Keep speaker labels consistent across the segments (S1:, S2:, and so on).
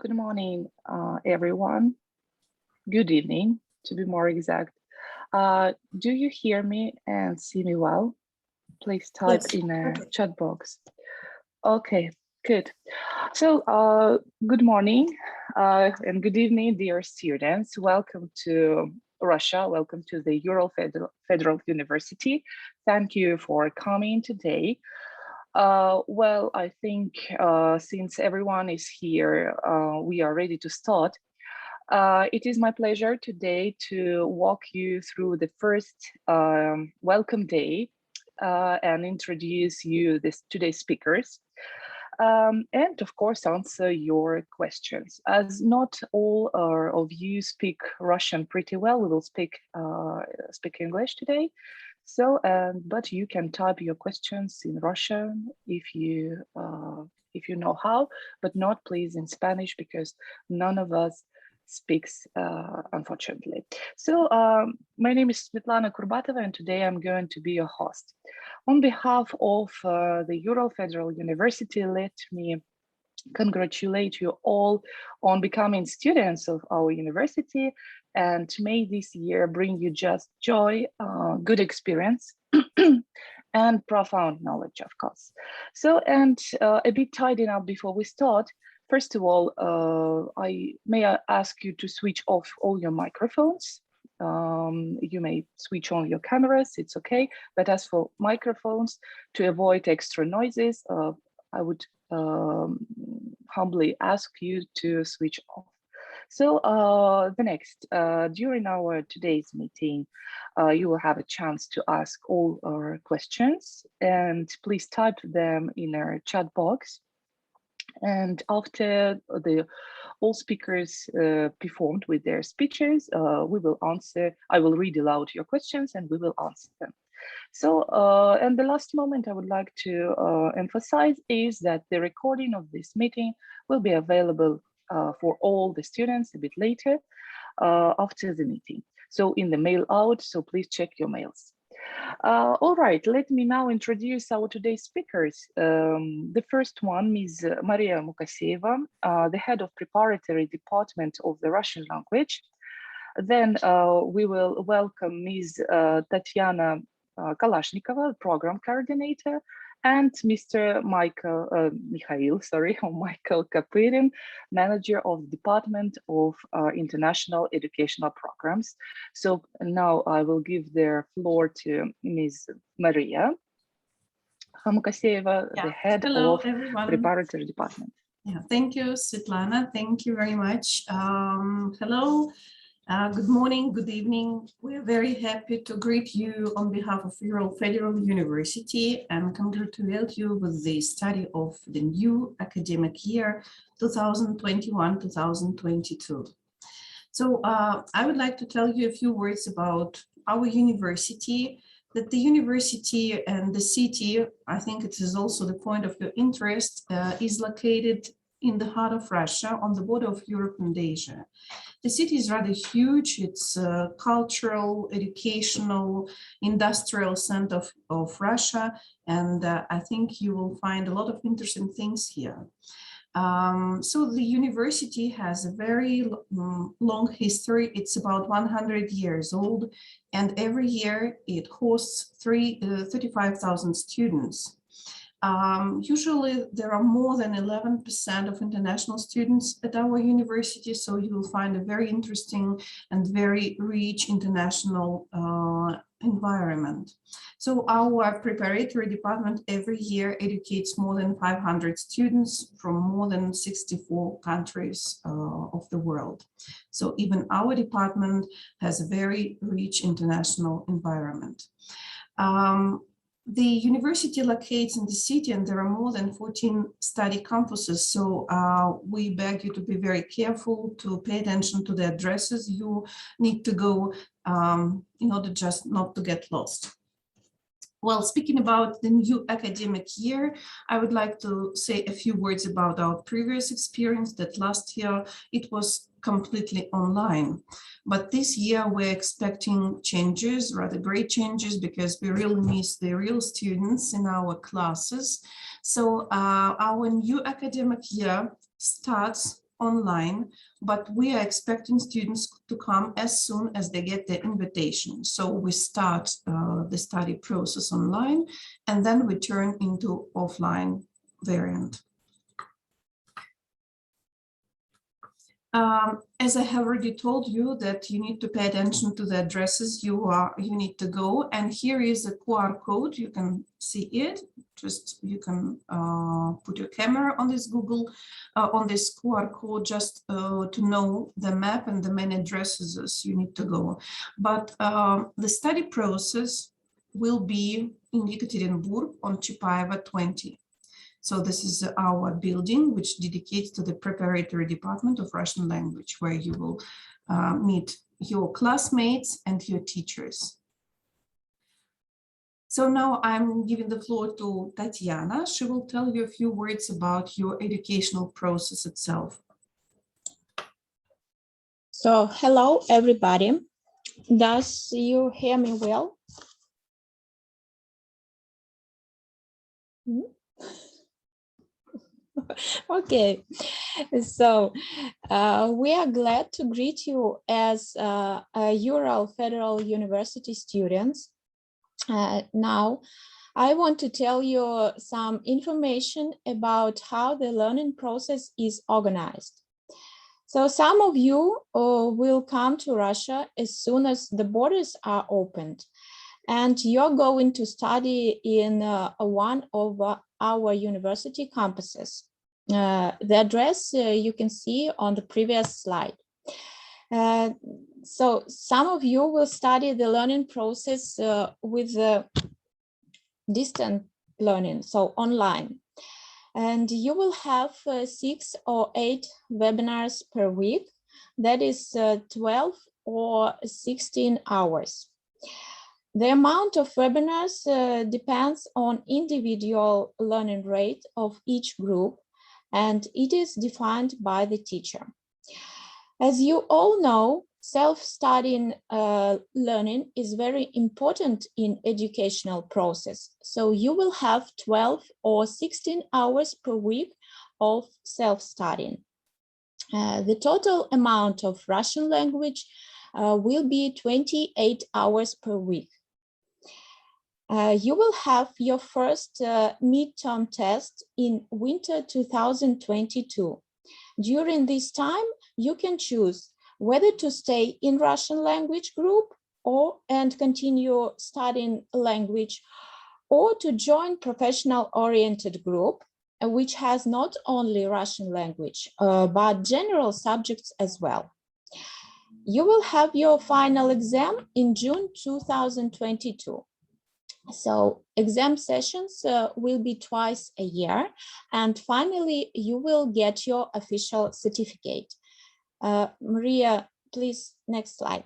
S1: Good morning, everyone. Good evening, to be more exact. Do you hear me and see me well? Please type in a chat box. Okay, good. So, good morning and good evening, dear students. Welcome to Russia. Welcome to the UrFU Federal University. Thank you for coming today. Well, I think since everyone is here, we are ready to start. It is my pleasure today to walk you through the first welcome day and introduce you today's speakers. And of course, answer your questions. As not all of you speak Russian pretty well, we will speak English today. So, but you can type your questions in Russian if you know how, but not please in Spanish because none of us speaks, unfortunately. So my name is Svetlana Kurbatova, and today I'm going to be your host. On behalf of the UrFU Federal University, let me congratulate you all on becoming students of our university, and may this year bring you just joy, good experience, and profound knowledge, of course. So, and a bit tidying up before we start. First of all, I ask you to switch off all your microphones. You may switch on your cameras, it's okay. But as for microphones, to avoid extra noises, I would humbly ask you to switch off. So the next, during our today's meeting, you will have a chance to ask all our questions, and please type them in our chat box. And after all speakers performed with their speeches, we will answer. I will read aloud your questions and we will answer them. So, and the last moment I would like to emphasize is that the recording of this meeting will be available for all the students a bit later after the meeting. So in the mail out, so please check your mails. All right, let me now introduce our today's speakers. The first one is Maria Mukaseva, the head of Preparatory Department of the Russian language. Then we will welcome Ms. Tatiana Kalashnikova, program coordinator, and Mr. Michael Kapirin, manager of the Department of International Educational Programs. So now I will give the floor to Ms. Maria Mukaseva, the head
S2: Hello,
S1: of
S2: everyone.
S1: Preparatory Department.
S2: Yeah, thank you, Svetlana. Thank you very much. Hello. Good morning, good evening. We're very happy to greet you on behalf of UrFU Federal University and congratulate you with the study of the new academic year 2021-2022. So I would like to tell you a few words about our university, that the university and the city, I think it is also the point of your interest, is located in the heart of Russia on the border of Europe and Asia. The city is rather huge. It's a cultural, educational, industrial center of Russia. And I think you will find a lot of interesting things here. So the university has a very long history. It's about 100 years old. And every year it hosts 35,000 students. Usually there are more than 11% of international students at our university, so you will find a very interesting and very rich international environment. So our preparatory department every year educates more than 500 students from more than 64 countries of the world. So even our department has a very rich international environment. The university locates in the city and there are more than 14 study campuses. So we beg you to be very careful to pay attention to the addresses you need to go in order just not to get lost. Well, speaking about the new academic year, I would like to say a few words about our previous experience that last year it was completely online. But this year we're expecting changes, rather great changes, because we really miss the real students in our classes. So our new academic year starts online, but we are expecting students to come as soon as they get the invitation. So we start the study process online, and then we turn into offline variant. As I have already told you that you need to pay attention to the addresses you need to go, and here is a QR code. You can see it. Just you can put your camera on this on this QR code just to know the map and the main addresses you need to go. But the study process will be in Yekaterinburg on Chipaeva 20. So this is our building, which dedicates to the Preparatory Department of Russian Language, where you will meet your classmates and your teachers. So now I'm giving the floor to Tatiana. She will tell you a few words about your educational process itself.
S3: So hello, everybody. Does you hear me well? Okay, so we are glad to greet you as Ural Federal University students. Now, I want to tell you some information about how the learning process is organized. So some of you will come to Russia as soon as the borders are opened, and you're going to study in one of our university campuses. The address you can see on the previous slide. So some of you will study the learning process with distant learning, so online. And you will have 6 or 8 webinars per week. That is 12 or 16 hours. The amount of webinars depends on individual learning rate of each group, and it is defined by the teacher. As you all know, self-studying learning is very important in educational process. So you will have 12 or 16 hours per week of self-studying. The total amount of Russian language will be 28 hours per week. You will have your first midterm test in winter 2022. During this time, you can choose whether to stay in Russian language group and continue studying language, or to join professional oriented group, which has not only Russian language, but general subjects as well. You will have your final exam in June 2022. So exam sessions will be twice a year, and finally you will get your official certificate. Maria, please, next slide.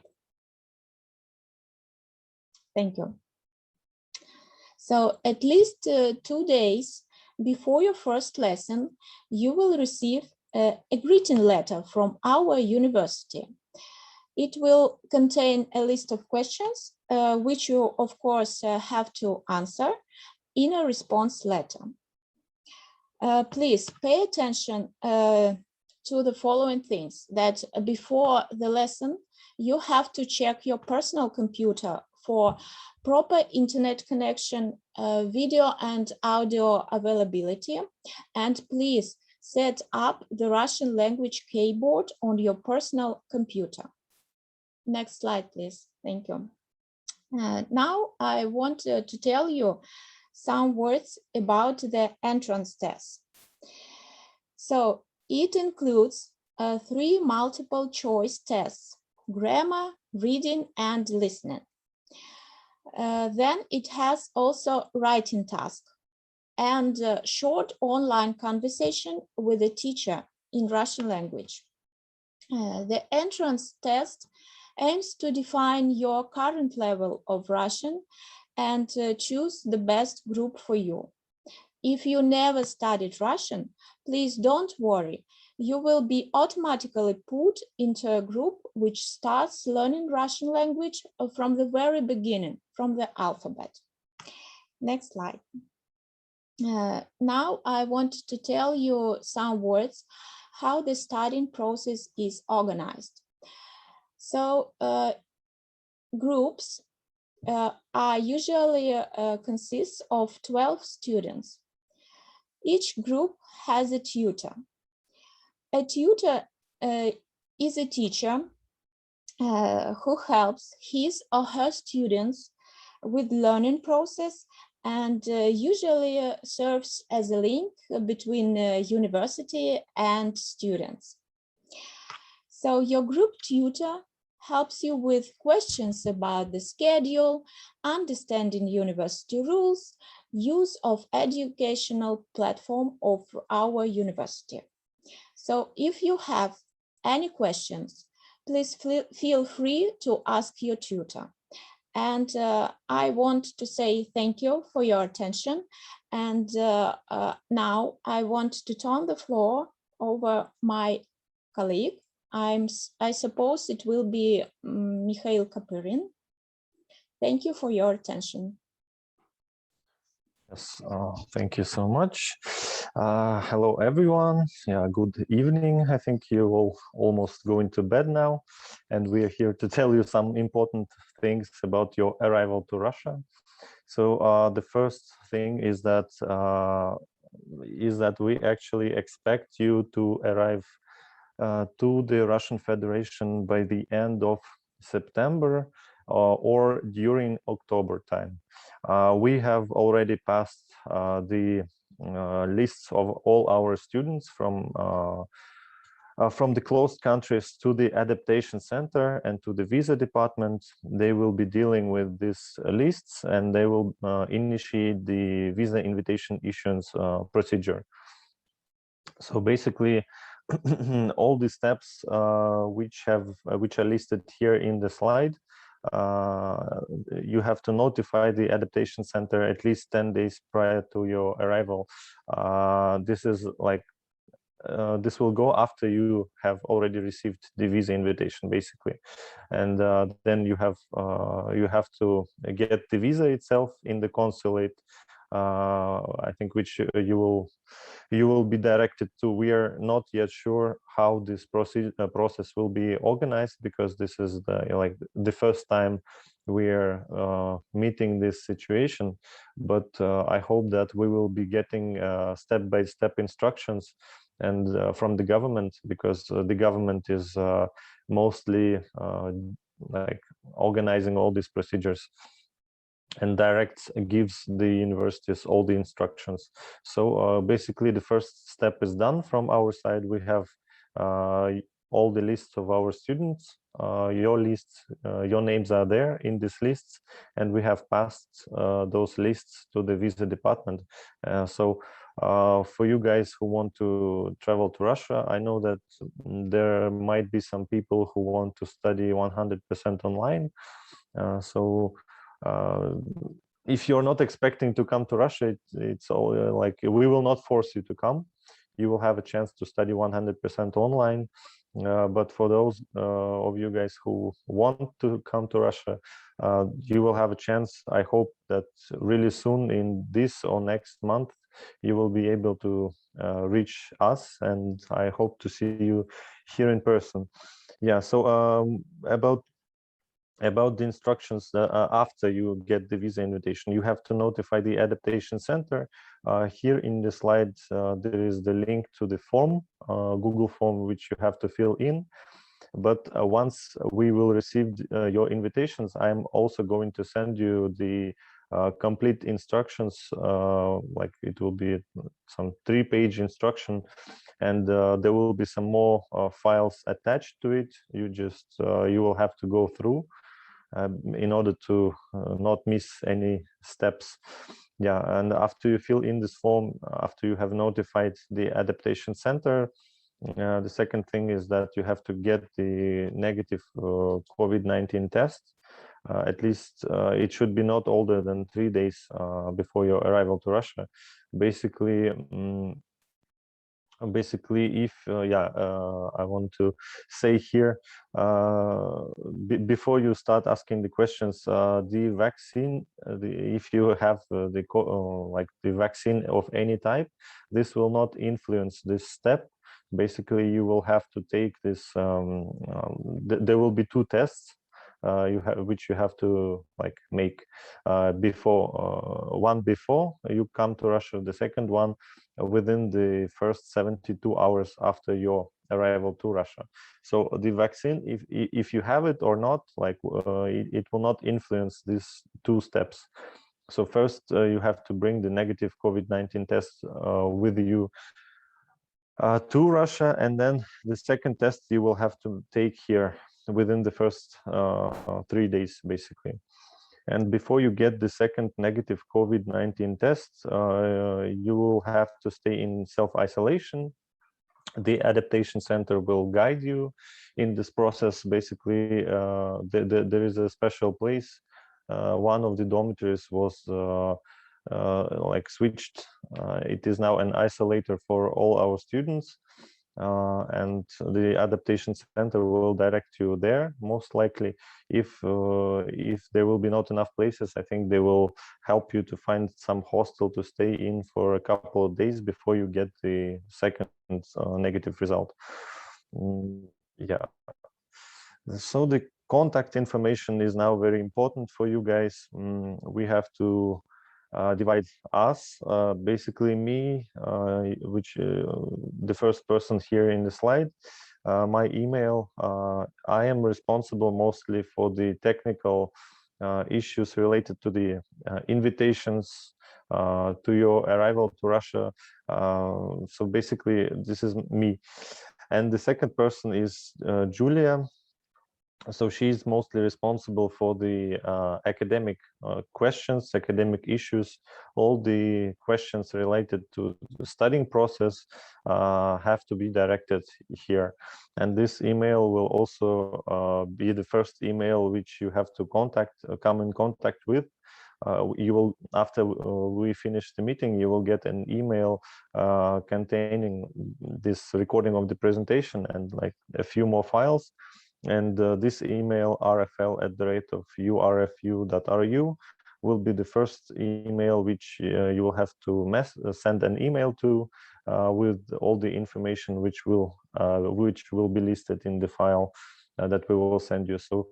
S3: Thank you. So at least 2 days before your first lesson, you will receive a greeting letter from our university. It will contain a list of questions, which you, of course, have to answer in a response letter. Please pay attention to the following things: that before the lesson, you have to check your personal computer for proper internet connection, video and audio availability, and please set up the Russian language keyboard on your personal computer. Next slide, please. Thank you. Now I want to tell you some words about the entrance test. So it includes 3 multiple choice tests: grammar, reading, and listening. Then it has also writing task and short online conversation with a teacher in Russian language. The entrance test aims to define your current level of Russian and choose the best group for you. If you never studied Russian, please don't worry. You will be automatically put into a group which starts learning Russian language from the very beginning, from the alphabet. Next slide. Now I want to tell you some words how the studying process is organized. So groups are usually consists of 12 students. Each group has a tutor. A tutor is a teacher who helps his or her students with learning process and usually serves as a link between university and students. So your group tutor helps you with questions about the schedule, understanding university rules, use of educational platform of our university. So if you have any questions, please feel free to ask your tutor. And I want to say thank you for your attention. And now I want to turn the floor over my colleague. I suppose it will be Mikhail Kapirin. Thank you for your attention.
S4: Yes, thank you so much. Hello, everyone. Yeah, good evening. I think you're all almost going to bed now, and we are here to tell you some important things about your arrival to Russia. So the first thing is that we actually expect you to arrive to the Russian Federation by the end of September or during October time. We have already passed the lists of all our students from the closed countries to the adaptation center and to the visa department. They will be dealing with these lists and they will initiate the visa invitation issuance procedure. So basically, all the steps which are listed here in the slide, you have to notify the adaptation center at least 10 days prior to your arrival. This is like this will go after you have already received the visa invitation, basically, and then you have to get the visa itself in the consulate. I think which you will be directed to. We are not yet sure how this process will be organized, because this is the first time we are meeting this situation. But I hope that we will be getting step-by-step instructions and from the government, because the government is mostly like organizing all these procedures and gives the universities all the instructions. So basically the first step is done from our side. We have all the lists of our students. Your lists, your names are there in these lists, and we have passed those lists to the visa department. So for you guys who want to travel to Russia, I know that there might be some people who want to study 100% online. So if you're not expecting to come to Russia, it's all like we will not force you to come. You will have a chance to study 100% online. But for those of you guys who want to come to Russia, you will have a chance. I hope that really soon, in this or next month, you will be able to reach us, and I hope to see you here in person. Yeah, so about the instructions after you get the visa invitation, you have to notify the adaptation center. Here in the slide, there is the link to the form, Google form, which you have to fill in. But once we will receive your invitations, I'm also going to send you the complete instructions. Like it will be some 3-page instruction, and there will be some more files attached to it. You will have to go through in order to not miss any steps. Yeah, and after you fill in this form, after you have notified the adaptation center, the second thing is that you have to get the negative COVID-19 test. At least it should be not older than 3 days before your arrival to Russia. Basically, if I want to say here before you start asking the questions, the vaccine, if you have the vaccine of any type, this will not influence this step. basically you will have to take this. There will be 2 tests which you have to make before one before you come to Russia, the second one within the first 72 hours after your arrival to Russia. So the vaccine, if you have it or not, it will not influence these 2 steps. So first you have to bring the negative COVID-19 test with you to Russia, and then the second test you will have to take here within the first 3 days, basically. And before you get the second negative COVID-19 test, you will have to stay in self-isolation. The adaptation center will guide you in this process. Basically, there is a special place. One of the dormitories was switched. It is now an isolator for all our students. And the adaptation center will direct you there. Most likely, if there will be not enough places, I think they will help you to find some hostel to stay in for a couple of days before you get the second negative result. Yeah. So the contact information is now very important for you guys. We have to divide us, basically me, which the first person here in the slide, my email. I am responsible mostly for the technical issues related to the invitations to your arrival to Russia. So basically this is me. And the second person is Julia. So she's mostly responsible for the academic questions, academic issues. All the questions related to the studying process have to be directed here. And this email will also be the first email which you have to come in contact with. You will, after we finish the meeting, you will get an email containing this recording of the presentation and a few more files. And this email, rfl@urfu.ru, will be the first email which you will have to send an email to with all the information which will be listed in the file that we will send you. So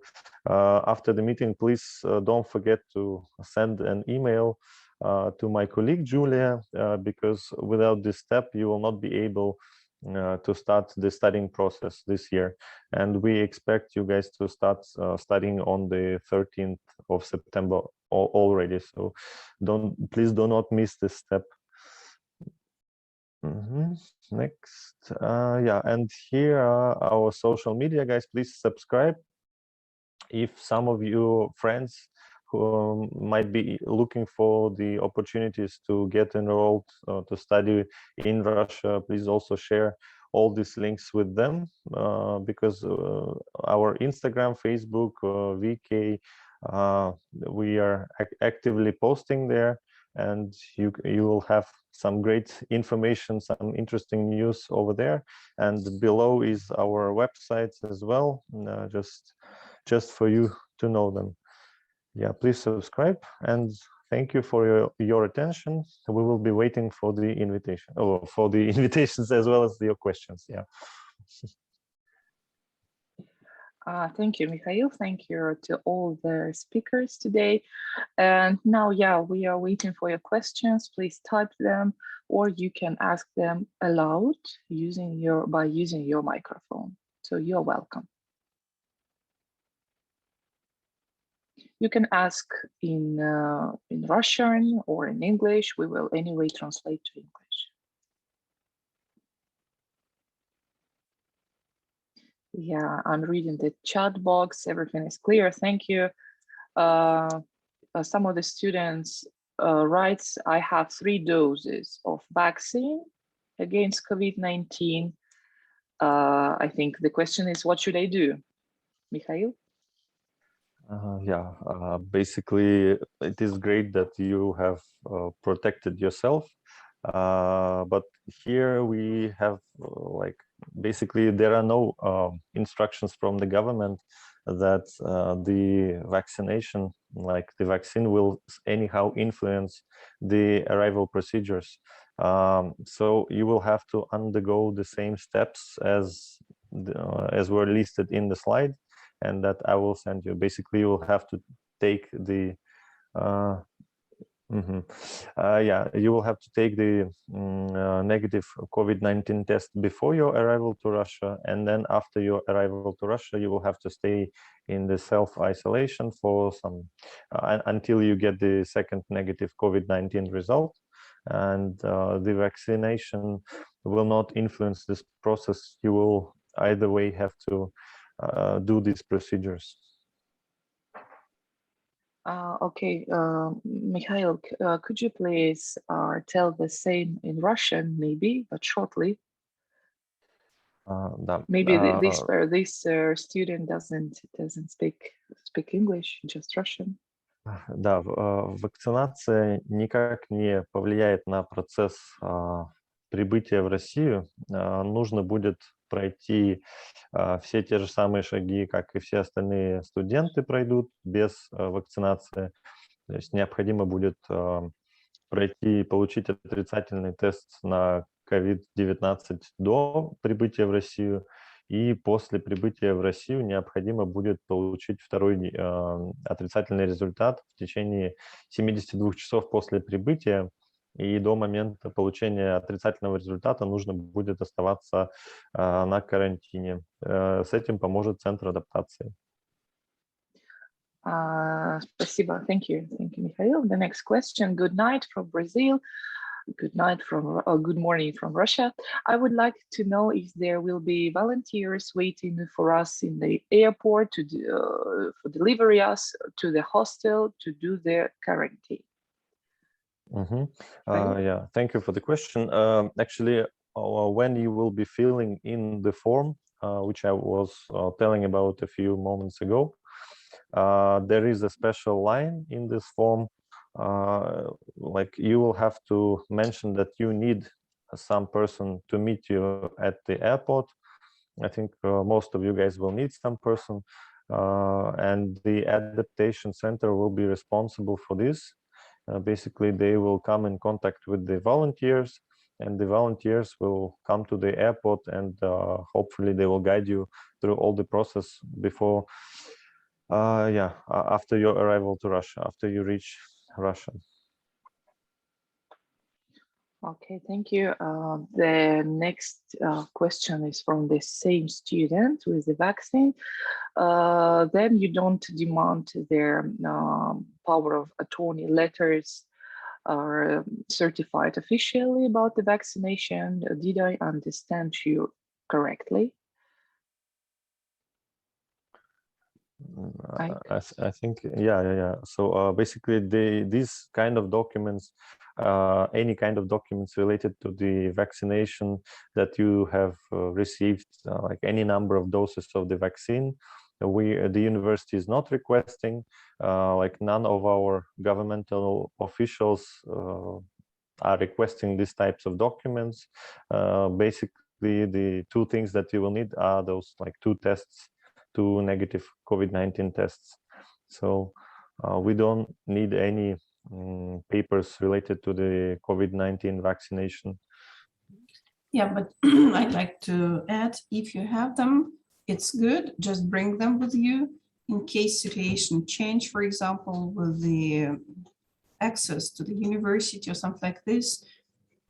S4: after the meeting, please don't forget to send an email to my colleague Julia, because without this step you will not be able to start the studying process this year. And we expect you guys to start studying on the 13th of September already. So please do not miss this step. Next, yeah, and here are our social media, guys. Please subscribe. If some of your friends who might be looking for the opportunities to get enrolled to study in Russia, please also share all these links with them, because our Instagram, Facebook, VK, we are actively posting there, and you will have some great information, some interesting news over there. And below is our website as well, just for you to know them. Yeah, please subscribe, and thank you for your attention. We will be waiting for the invitation, or for the invitations as well as your questions. Yeah.
S1: Thank you, Mikhail. Thank you to all the speakers today. And now, yeah, we are waiting for your questions. Please type them, or you can ask them aloud by using your microphone. So you're welcome. You can ask in Russian or in English. We will anyway translate to English. Yeah, I'm reading the chat box. Everything is clear. Thank you. Some of the students writes, I have 3 doses of vaccine against COVID-19. I think the question is, what should I do? Mikhail?
S4: Yeah, basically, it is great that you have protected yourself. But here we have basically there are no instructions from the government that the vaccination, the vaccine, will anyhow influence the arrival procedures. So you will have to undergo the same steps as were listed in the slide, and that I will send you. Basically, you will have to take the you will have to take the negative COVID-19 test before your arrival to Russia, and then after your arrival to Russia, you will have to stay in the self-isolation for some until you get the second negative COVID-19 result. And the vaccination will not influence this process. You will either way have to do these procedures.
S1: Okay, Mikhail, could you please tell the same in Russian, maybe, but shortly?
S4: Да.
S1: Maybe this student doesn't speak English, just Russian.
S4: Да, вакцинация никак не повлияет на процесс прибытия в Россию. Нужно будет пройти все те же самые шаги, как и все остальные студенты пройдут без вакцинации. То есть необходимо будет получить отрицательный тест на COVID-19 до прибытия в Россию, и после прибытия в Россию необходимо будет получить второй отрицательный результат в течение 72 часов после прибытия, и до момента получения отрицательного результата нужно будет оставаться на карантине. С этим поможет Центр адаптации.
S1: Спасибо. Thank you, Mikhail. The next question. Good night from Brazil. Good morning from Russia. I would like to know if there will be volunteers waiting for us in the airport to deliver us to the hostel to do their quarantine.
S4: Yeah, thank you for the question. Actually, when you will be filling in the form, which I was telling about a few moments ago, there is a special line in this form. Like you will have to mention that you need some person to meet you at the airport. I think most of you guys will need some person, and the adaptation center will be responsible for this. Basically, they will come in contact with the volunteers, and the volunteers will come to the airport, and hopefully they will guide you through all the process before after your arrival to Russia, after you reach Russia.
S1: Okay, thank you. The next question is from the same student with the vaccine. Then you don't demand their power of attorney letters are certified officially about the vaccination. Did I understand you correctly?
S4: I think, yeah. So basically, these kind of documents, any kind of documents related to the vaccination that you have received, like any number of doses of the vaccine, the university is not requesting. Like none of our governmental officials are requesting these types of documents. Basically, the two things that you will need are those like two negative COVID-19 tests. So we don't need any papers related to the COVID-19 vaccination.
S2: Yeah, but I'd like to add, if you have them, it's good, just bring them with you in case situation change, for example, with the access to the university or something like this.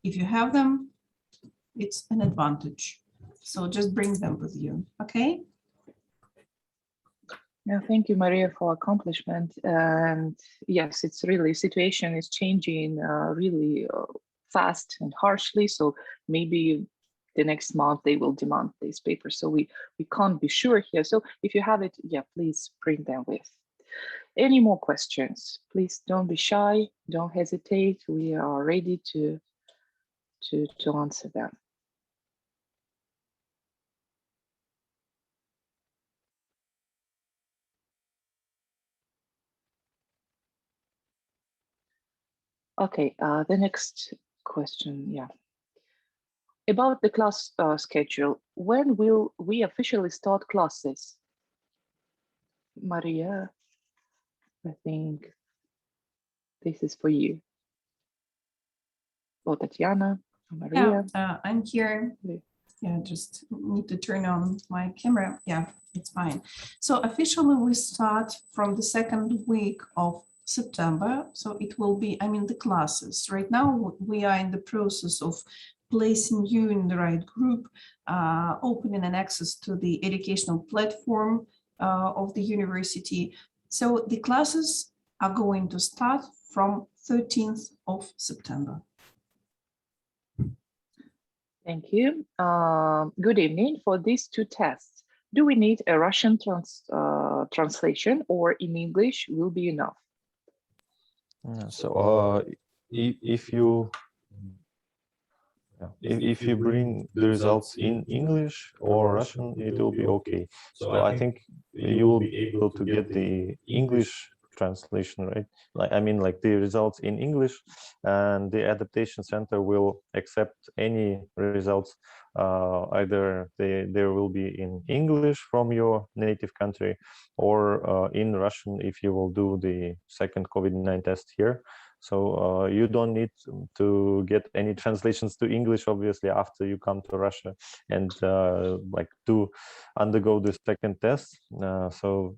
S2: If you have them, it's an advantage. So just bring them with you, okay?
S1: Yeah, thank you, Maria, for accomplishment. And yes, it's really, situation is changing really fast and harshly. So maybe the next month they will demand these papers. So we can't be sure here. So if you have it, yeah, please bring them with. Any more questions? Please don't be shy. Don't hesitate. We are ready to answer them. Okay, the next question, yeah. About the class schedule, when will we officially start classes? Maria, I think this is for you. or Tatiana, or Maria.
S2: Yeah, I'm here.
S1: Yeah.
S2: Yeah, just need to turn on my camera. Yeah, it's fine. So officially we start from the second week of September. So it will be, I mean, the classes. Right now we are in the process of placing you in the right group, opening an access to the educational platform of the university. So the classes are going to start from 13th of September.
S1: Thank you. Good evening. For these two tests, do we need a Russian translation, or in English will be enough?
S4: So if you bring the results in English or Russian, it will be okay. So I think you will be able to get the English translation, right? Like, I mean, like the results in English, and the adaptation center will accept any results. Either there will be in English from your native country, or in Russian if you will do the second COVID-19 test here. So you don't need to get any translations to English, obviously, after you come to Russia and like to undergo the second test. So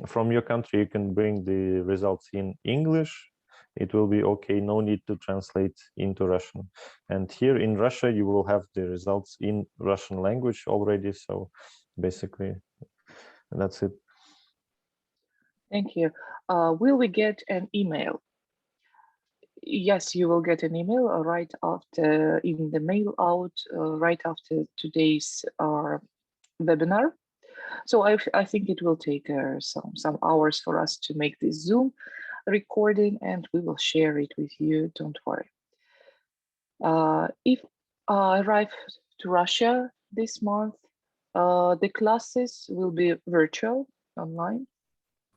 S4: from your country, you can bring the results in English. It will be okay. No need to translate into Russian. And here in Russia, you will have the results in Russian language already. So basically, that's it.
S1: Thank you. Will we get an email? Yes, you will get an email right after, in the mail out right after today's webinar. So I think it will take some hours for us to make this Zoom recording, and we will share it with you. Don't worry. If I arrive to Russia this month, the classes will be virtual, online.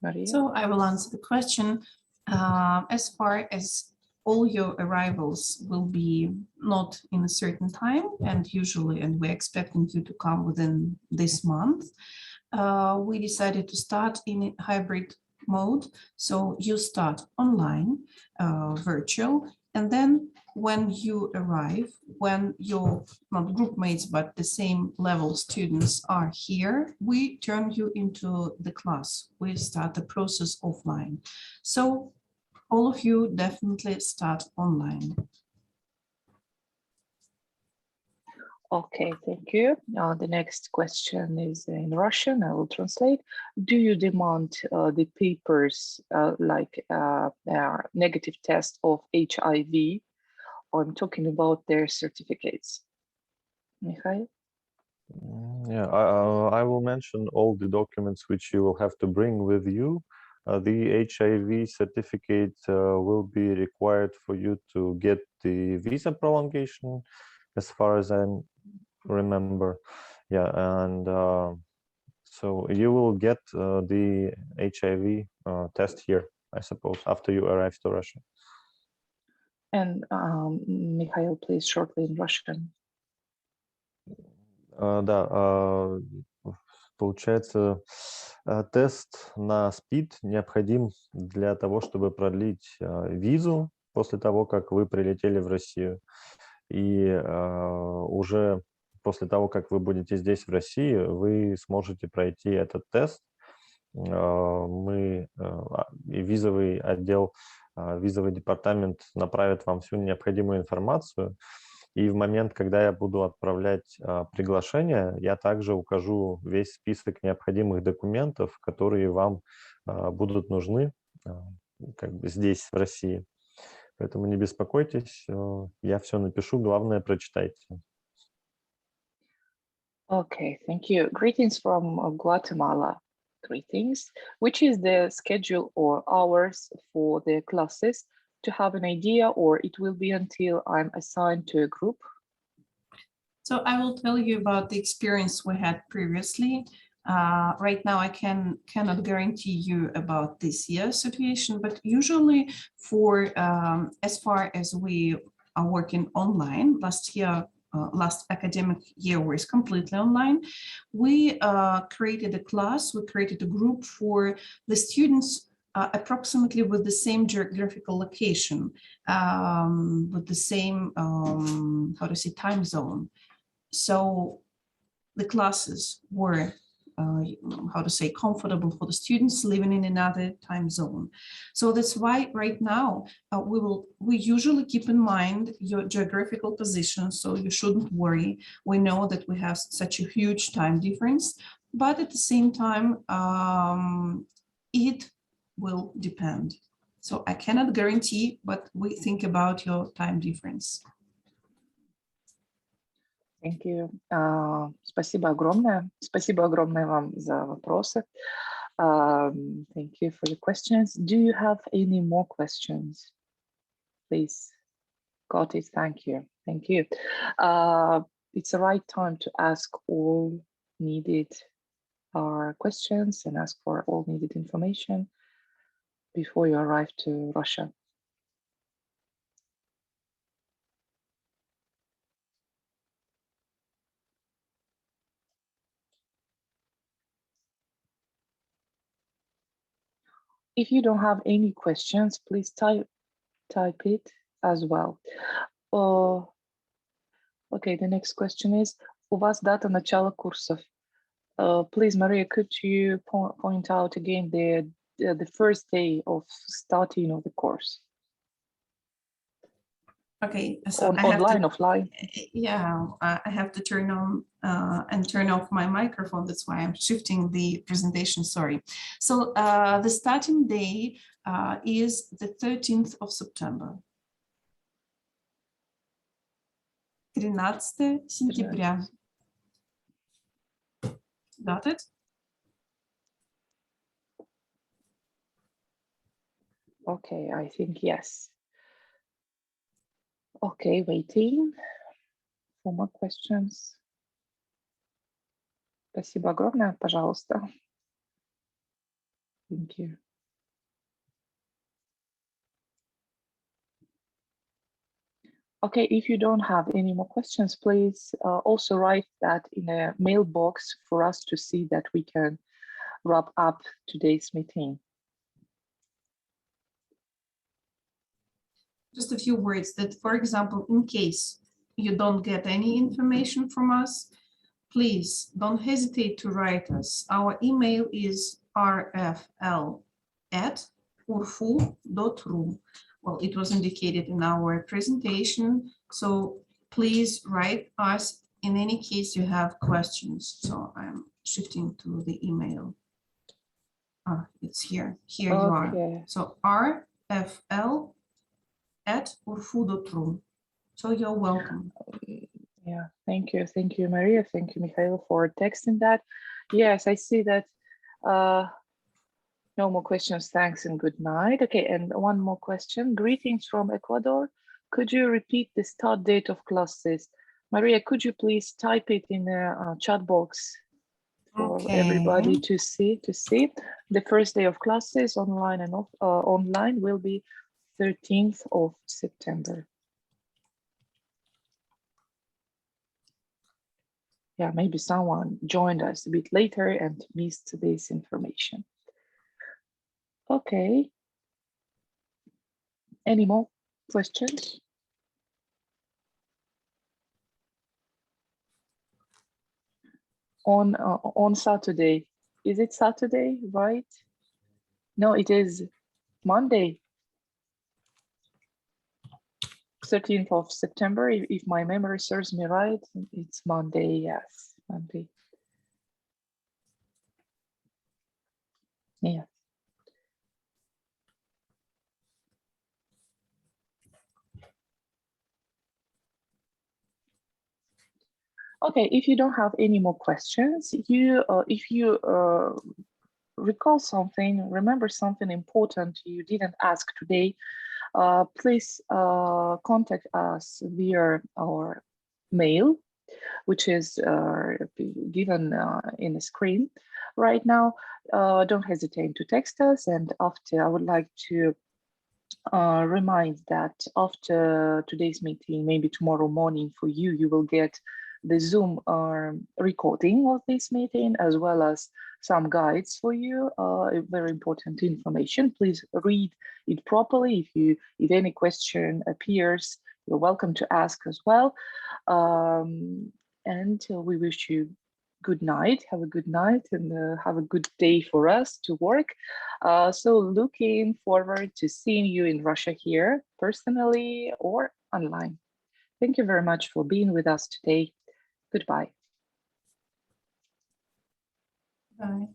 S1: Maria?
S2: So I will answer the question. As far as all your arrivals will be not in a certain time, and we're expecting you to come within this month, we decided to start in hybrid mode. So you start online, virtual, and then when you arrive, when your not group mates, but the same level students are here, we turn you into the class. We start the process offline. So all of you definitely start online.
S1: Okay, thank you. The next question is in Russian. I will translate. Do you demand the papers like negative test of HIV? I'm talking about their certificates. Mikhail?
S4: Yeah, I will mention all the documents which you will have to bring with you. The HIV certificate will be required for you to get the visa prolongation, as far as I remember. Yeah, and so you will get the HIV test here, I suppose, after you arrive to Russia.
S1: And Mikhail, please, shortly in Russian.
S4: Да, получается, тест на СПИД необходим для того, чтобы продлить визу после того, как вы прилетели в Россию. И уже после того, как вы будете здесь, в России, вы сможете пройти этот тест. И визовый отдел, визовый департамент направит вам всю необходимую информацию. И в момент, когда я буду отправлять приглашение, я также укажу весь список необходимых документов, которые вам будут нужны как бы здесь, в России. Поэтому не беспокойтесь, я все напишу, главное, прочитайте.
S1: Okay, thank you. Greetings from Guatemala. Greetings. Which is the schedule or hours for the classes, to have an idea, or it will be until I'm assigned to a group?
S2: So I will tell you about the experience we had previously. Right now, I cannot guarantee you about this year's situation, but usually for as far as we are working online, last academic year was completely online. We created a class, we created a group for the students approximately with the same geographical location, with the same, how to say, time zone. So the classes were, how to say, comfortable for the students living in another time zone. So that's why right now we usually keep in mind your geographical position, so you shouldn't worry. We know that we have such a huge time difference, but at the same time, it will depend. So I cannot guarantee, but we think about your time difference.
S1: Thank you. Спасибо огромное. Спасибо огромное вам за вопросы. Thank you for the questions. Do you have any more questions? Please. Got it. Thank you. Thank you. It's the right time to ask all needed questions and ask for all needed information before you arrive to Russia. If you don't have any questions, please type it as well. Okay, the next question is, у вас дата начала курсов? Please, Maria, could you point out again the first day of starting of the course?
S2: Okay, so
S1: online, offline.
S2: Yeah, I have to turn on and turn off my microphone. That's why I'm shifting the presentation. Sorry. So the starting day is the 13th of September. 13 сентября. Got it?
S1: Okay, I think yes. Okay, waiting for more questions. Спасибо огромное, пожалуйста. Thank you. Okay, if you don't have any more questions, please also write that in a mailbox for us to see that we can wrap up today's meeting.
S2: Just a few words that, for example, in case you don't get any information from us, please don't hesitate to write us. Our email is rfl@urfu.ru. Well, it was indicated in our presentation, so please write us in any case you have questions. So I'm shifting to the email. It's here. Here you are. So rfl@urfu.ru. So you're welcome.
S1: Yeah, thank you. Thank you, Maria. Thank you, Mikhail, for texting that. Yes, I see that. No more questions. Thanks and good night. Okay, and one more question. Greetings from Ecuador. Could you repeat the start date of classes? Maria, could you please type it in the chat box for everybody to see? The first day of classes online and online will be 13th of September. Yeah, maybe someone joined us a bit later and missed this information. Okay. Any more questions? On Saturday. Is it Saturday, right? No, it is Monday. 13th of September, if my memory serves me right, it's Monday, yes, Monday. Yeah. Okay, if you don't have any more questions, if you recall something, remember something important you didn't ask today, please contact us via our mail, which is given in the screen right now. Don't hesitate to text us, and after I would like to remind that after today's meeting, maybe tomorrow morning for you, you will get the Zoom recording of this meeting, as well as some guides for you, very important information. Please read it properly. If any question appears, you're welcome to ask as well. And we wish you good night. Have a good night, and have a good day for us to work. So looking forward to seeing you in Russia here personally or online. Thank you very much for being with us today. Goodbye.
S2: Bye.